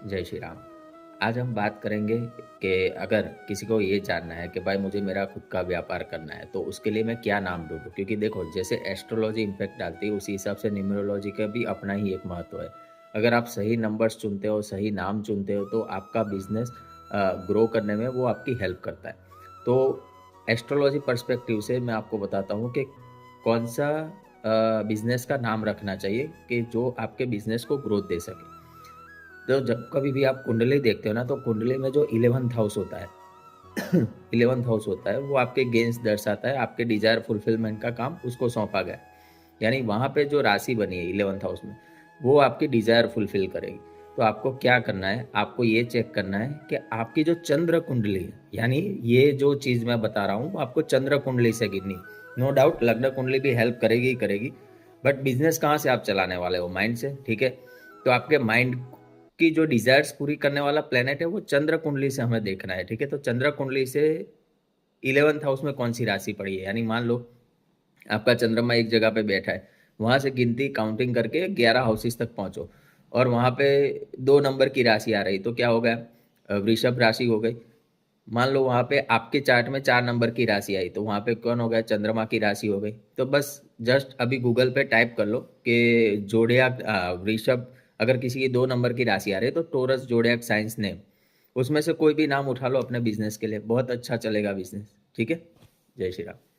जय श्री राम। आज हम बात करेंगे कि अगर किसी को ये जानना है कि भाई मुझे मेरा खुद का व्यापार करना है तो उसके लिए मैं क्या नाम ढूंढूं, क्योंकि देखो जैसे एस्ट्रोलॉजी इम्पैक्ट डालती है उसी हिसाब से न्यूमरोलॉजी का भी अपना ही एक महत्व है। अगर आप सही नंबर्स चुनते हो, सही नाम चुनते हो तो आपका बिजनेस ग्रो करने में वो आपकी हेल्प करता है। तो एस्ट्रोलॉजी पर्सपेक्टिव से मैं आपको बताता हूँ कि कौन सा बिजनेस का नाम रखना चाहिए कि जो आपके बिजनेस को ग्रोथ दे सके। तो जब कभी भी आप कुंडली देखते हो ना, तो कुंडली में जो 11th हाउस होता है 11th हाउस होता है वो आपके गेन्स दर्शाता है, आपके डिजायर फुलफिलमेंट का काम उसको सौंपा गया है। यानी वहाँ पे जो राशि बनी है 11th हाउस में, वो आपकी डिजायर फुलफिल करेगी। तो आपको क्या करना है, आपको ये चेक करना है कि आपकी जो चंद्र कुंडली है, यानी ये जो चीज़ मैं बता रहा हूँ वो आपको चंद्र कुंडली से गिननी। नो डाउट लग्न कुंडली भी हेल्प करेगी ही करेगी, बट बिजनेस कहाँ से आप चलाने वाले हो, माइंड से, ठीक है। तो आपके माइंड की जो डिजायर्स पूरी करने वाला प्लेनेट है वो चंद्र कुंडली से हमें देखना है, ठीक है। तो चंद्र कुंडली से 11th हाउस में कौन सी राशि पड़ी है, यानी मान लो आपका चंद्रमा एक जगह पे बैठा है, वहां से गिनती काउंटिंग करके 11 हाउसेस तक पहुंचो और वहां पे 2 नंबर की राशि आ रही, तो क्या हो गया, वृषभ राशि हो गई। मान लो वहां पे आपके चार्ट में 4 नंबर की राशि आई, तो वहां पे कौन हो गया, चंद्रमा की राशि हो गई। तो बस जस्ट अभी गूगल पे टाइप कर लो कि जोड़ियाक वृषभ, अगर किसी की 2 नंबर की राशि आ रही है तो टोरस जोड़ियाक साइंस नेम, उसमें से कोई भी नाम उठा लो अपने बिजनेस के लिए, बहुत अच्छा चलेगा बिजनेस, ठीक है। जय श्री राम।